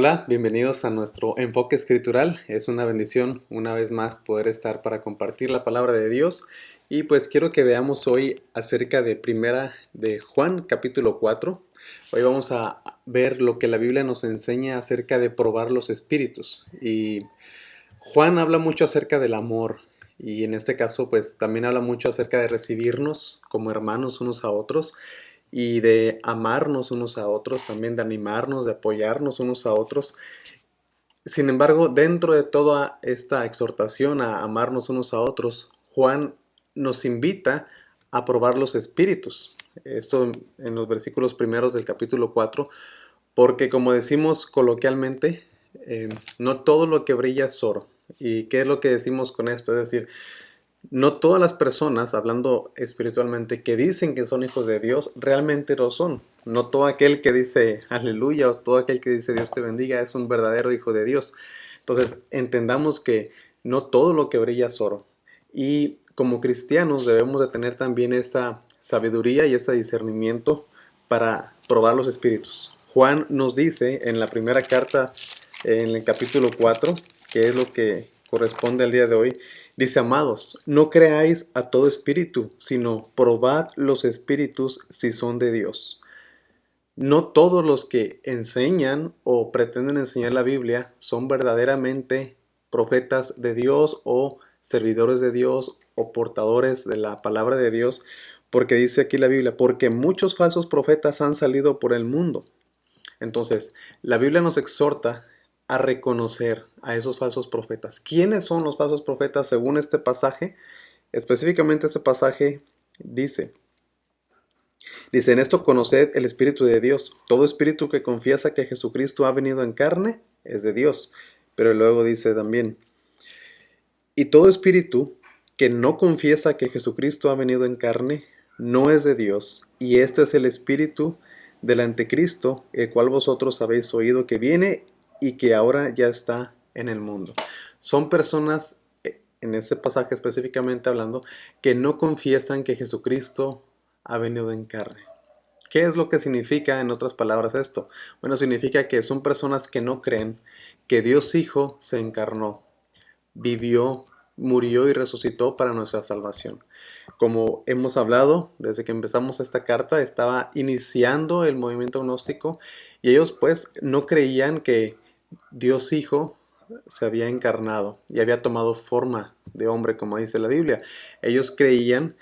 Hola, bienvenidos a nuestro enfoque escritural. Es una bendición una vez más poder estar para compartir la palabra de Dios. Y pues quiero que veamos hoy acerca de Primera de Juan, capítulo 4. Hoy vamos a ver lo que la Biblia nos enseña acerca de probar los espíritus. Y Juan habla mucho acerca del amor. Y en este caso pues también habla mucho acerca de recibirnos como hermanos unos a otros y de amarnos unos a otros, también de animarnos, de apoyarnos unos a otros. Sin embargo, dentro de toda esta exhortación a amarnos unos a otros, Juan nos invita a probar los espíritus. Esto en los versículos primeros del capítulo 4, porque como decimos coloquialmente, no todo lo que brilla es oro. ¿Y qué es lo que decimos con esto? Es decir, no todas las personas, hablando espiritualmente, que dicen que son hijos de Dios, realmente lo son. No todo aquel que dice aleluya o todo aquel que dice Dios te bendiga es un verdadero hijo de Dios. Entonces, entendamos que no todo lo que brilla es oro. Y como cristianos debemos de tener también esta sabiduría y ese discernimiento para probar los espíritus. Juan nos dice en la primera carta, en el capítulo 4, que es lo que corresponde al día de hoy, dice: amados, no creáis a todo espíritu, sino probad los espíritus si son de Dios. No todos los que enseñan o pretenden enseñar la Biblia son verdaderamente profetas de Dios o servidores de Dios o portadores de la palabra de Dios, porque dice aquí la Biblia, porque muchos falsos profetas han salido por el mundo. Entonces, la Biblia nos exhorta a reconocer a esos falsos profetas. ¿Quiénes son los falsos profetas según este pasaje? Específicamente este pasaje dice, en esto conoced el Espíritu de Dios. Todo espíritu que confiesa que Jesucristo ha venido en carne es de Dios. Pero luego dice también, y todo espíritu que no confiesa que Jesucristo ha venido en carne no es de Dios. Y este es el espíritu del anticristo, el cual vosotros habéis oído que viene y que ahora ya está en el mundo. Son personas, en este pasaje específicamente hablando, que no confiesan que Jesucristo ha venido en carne. ¿Qué es lo que significa, en otras palabras, esto? Bueno, significa que son personas que no creen que Dios Hijo se encarnó, vivió, murió y resucitó para nuestra salvación. Como hemos hablado, desde que empezamos esta carta, estaba iniciando el movimiento gnóstico y ellos pues no creían que Dios Hijo se había encarnado y había tomado forma de hombre, como dice la Biblia. Ellos creían,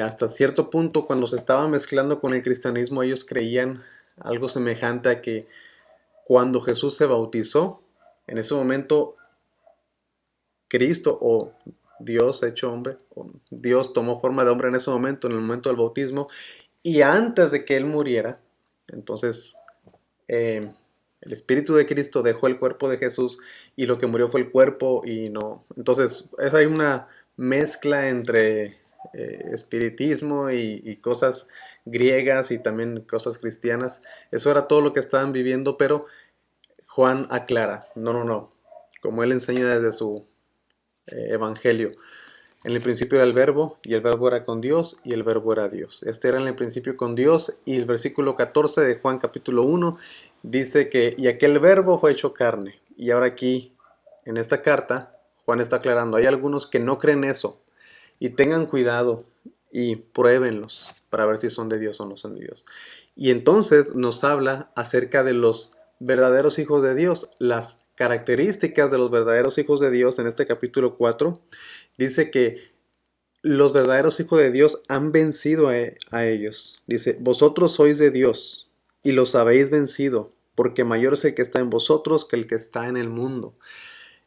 hasta cierto punto, cuando se estaba mezclando con el cristianismo, ellos creían algo semejante a que cuando Jesús se bautizó, en ese momento Cristo o Dios hecho hombre, o Dios tomó forma de hombre en ese momento, en el momento del bautismo, y antes de que él muriera, entonces eh, el Espíritu de Cristo dejó el cuerpo de Jesús y lo que murió fue el cuerpo y no. Entonces hay una mezcla entre espiritismo y cosas griegas y también cosas cristianas. Eso era todo lo que estaban viviendo, pero Juan aclara, no, no, no, como él enseña desde su evangelio. En el principio era el verbo, y el verbo era con Dios, y el verbo era Dios. Este era en el principio con Dios, y el versículo 14 de Juan capítulo 1 dice que, y aquel verbo fue hecho carne. Y ahora aquí, en esta carta, Juan está aclarando, hay algunos que no creen eso, y tengan cuidado, y pruébenlos, para ver si son de Dios o no son de Dios. Y entonces nos habla acerca de los verdaderos hijos de Dios, las características de los verdaderos hijos de Dios en este capítulo 4. Dice que los verdaderos hijos de Dios han vencido a ellos. Dice, vosotros sois de Dios y los habéis vencido, porque mayor es el que está en vosotros que el que está en el mundo.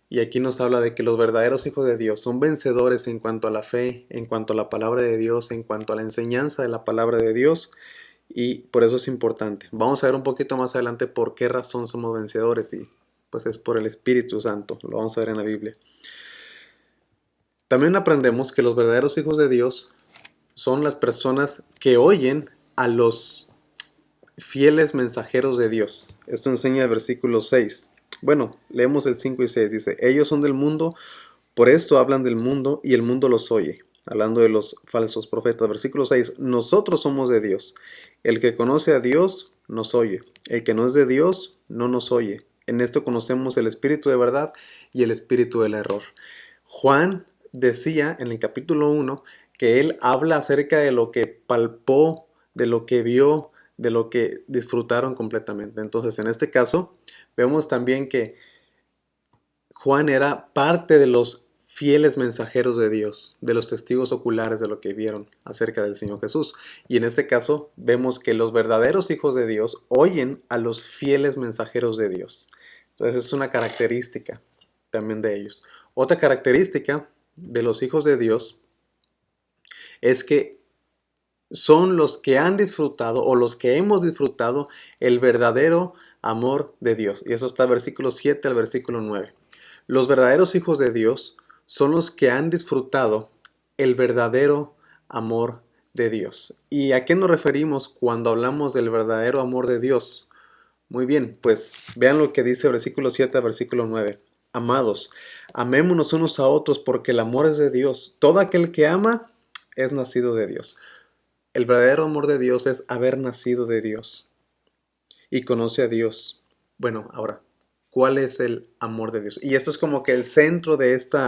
Y aquí nos habla de que los verdaderos hijos de Dios son vencedores en cuanto a la fe, en cuanto a la palabra de Dios, en cuanto a la enseñanza de la palabra de Dios. Y por eso es importante. Vamos a ver un poquito más adelante por qué razón somos vencedores. Y pues es por el Espíritu Santo. Lo vamos a ver en la Biblia. También aprendemos que los verdaderos hijos de Dios son las personas que oyen a los fieles mensajeros de Dios. Esto enseña el versículo 6. Bueno, leemos el 5 y 6. Dice, ellos son del mundo, por esto hablan del mundo y el mundo los oye. Hablando de los falsos profetas. Versículo 6. Nosotros somos de Dios. El que conoce a Dios nos oye. El que no es de Dios no nos oye. En esto conocemos el espíritu de verdad y el espíritu del error. Juan decía en el capítulo 1 que él habla acerca de lo que palpó, de lo que vio, de lo que disfrutaron completamente. Entonces, en este caso, vemos también que Juan era parte de los fieles mensajeros de Dios, de los testigos oculares de lo que vieron acerca del Señor Jesús. Y en este caso vemos que los verdaderos hijos de Dios oyen a los fieles mensajeros de Dios. Entonces es una característica también de ellos. Otra característica de los hijos de Dios es que son los que han disfrutado o los que hemos disfrutado el verdadero amor de Dios. Y eso está versículo 7 al versículo 9. Los verdaderos hijos de Dios son los que han disfrutado el verdadero amor de Dios. ¿Y a qué nos referimos cuando hablamos del verdadero amor de Dios? Muy bien, pues vean lo que dice versículo 7 al versículo 9. Amados, amémonos unos a otros porque el amor es de Dios. Todo aquel que ama es nacido de Dios. El verdadero amor de Dios es haber nacido de Dios y conoce a Dios. Bueno, ahora, ¿cuál es el amor de Dios? Y esto es como que el centro de este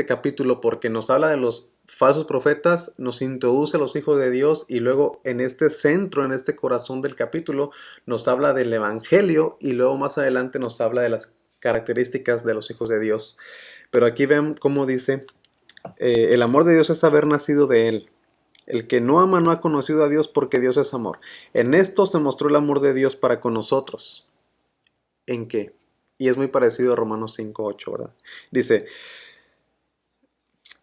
capítulo, porque nos habla de los falsos profetas, nos introduce a los hijos de Dios y luego en este centro, en este corazón del capítulo, nos habla del evangelio y luego más adelante nos habla de las características de los hijos de Dios. Pero aquí ven cómo dice, el amor de Dios es haber nacido de Él. El que no ama no ha conocido a Dios porque Dios es amor. En esto se mostró el amor de Dios para con nosotros. ¿En qué? Y es muy parecido a Romanos 5:8, ¿verdad? Dice,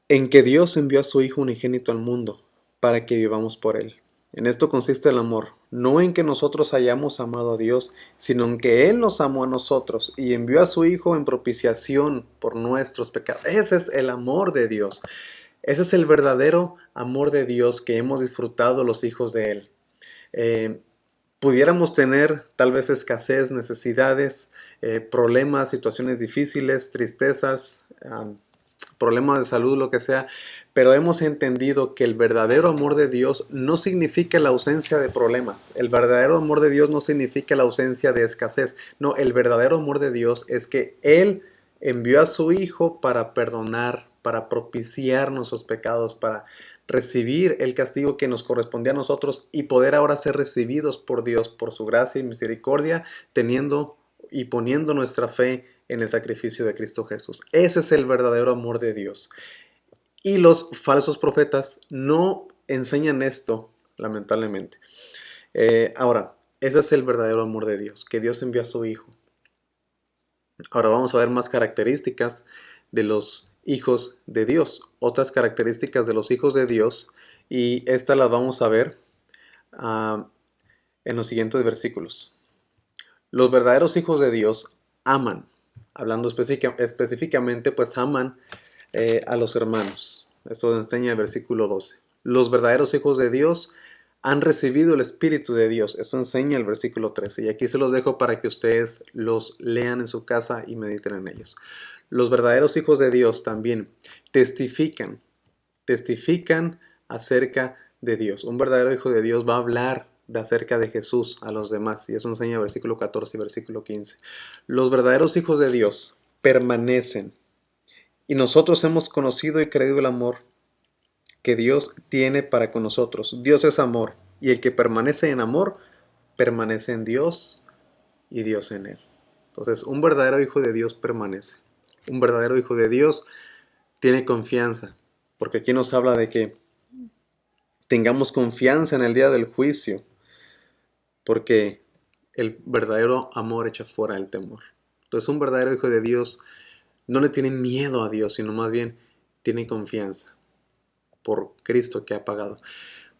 en que Dios envió a su Hijo unigénito al mundo para que vivamos por Él. En esto consiste el amor, no en que nosotros hayamos amado a Dios, sino en que Él nos amó a nosotros y envió a su Hijo en propiciación por nuestros pecados. Ese es el amor de Dios. Ese es el verdadero amor de Dios que hemos disfrutado los hijos de Él. Eh, Pudiéramos tener tal vez escasez, necesidades, problemas, situaciones difíciles, tristezas, problemas de salud, lo que sea, pero hemos entendido que el verdadero amor de Dios no significa la ausencia de problemas. El verdadero amor de Dios no significa la ausencia de escasez. No, el verdadero amor de Dios es que Él envió a su Hijo para perdonar, para propiciar nuestros pecados, para recibir el castigo que nos correspondía a nosotros y poder ahora ser recibidos por Dios por su gracia y misericordia, teniendo y poniendo nuestra fe en el sacrificio de Cristo Jesús. Ese es el verdadero amor de Dios. Y los falsos profetas no enseñan esto, lamentablemente. Ahora, ese es el verdadero amor de Dios, que Dios envió a su Hijo. Ahora vamos a ver más características de los hijos de Dios, otras características de los hijos de Dios, y estas las vamos a ver en los siguientes versículos. Los verdaderos hijos de Dios aman, hablando específicamente, pues aman a los hermanos. Esto enseña el versículo 12. Los verdaderos hijos de Dios han recibido el Espíritu de Dios. Esto enseña el versículo 13. Y aquí se los dejo para que ustedes los lean en su casa y mediten en ellos. Los verdaderos hijos de Dios también testifican acerca de Dios. Un verdadero hijo de Dios va a hablar de acerca de Jesús a los demás. Y eso enseña el versículo 14 y versículo 15. Los verdaderos hijos de Dios permanecen. Y nosotros hemos conocido y creído el amor que Dios tiene para con nosotros. Dios es amor, y el que permanece en amor, permanece en Dios y Dios en él. Entonces, un verdadero hijo de Dios permanece. Un verdadero hijo de Dios tiene confianza, porque aquí nos habla de que tengamos confianza en el día del juicio, porque el verdadero amor echa fuera el temor. Entonces, un verdadero hijo de Dios no le tiene miedo a Dios, sino más bien tiene confianza por Cristo que ha pagado.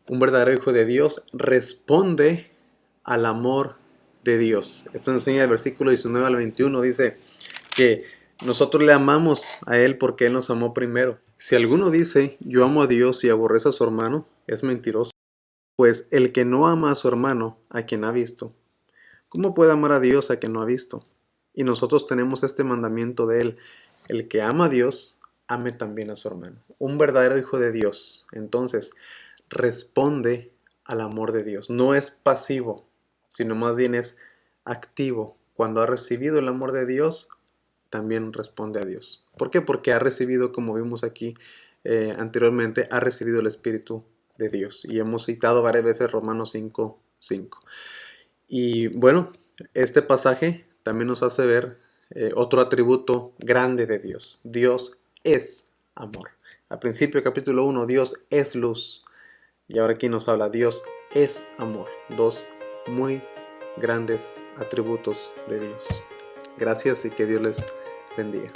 Un verdadero hijo de Dios responde al amor de Dios. Esto enseña el versículo 19 al 21. Dice que nosotros le amamos a Él porque Él nos amó primero. Si alguno dice, yo amo a Dios y aborrece a su hermano, es mentiroso. Pues el que no ama a su hermano, a quien ha visto, ¿cómo puede amar a Dios a quien no ha visto? Y nosotros tenemos este mandamiento de Él. El que ama a Dios, ame también a su hermano. Un verdadero hijo de Dios, entonces, responde al amor de Dios. No es pasivo, sino más bien es activo. Cuando ha recibido el amor de Dios, también responde a Dios. ¿Por qué? Porque ha recibido, como vimos aquí anteriormente, ha recibido el Espíritu de Dios. Y hemos citado varias veces Romanos 5:5. Y bueno, este pasaje también nos hace ver otro atributo grande de Dios. Dios es amor. Al principio, capítulo 1, Dios es luz. Y ahora aquí nos habla, Dios es amor. Dos muy grandes atributos de Dios. Gracias y que Dios les bendiga.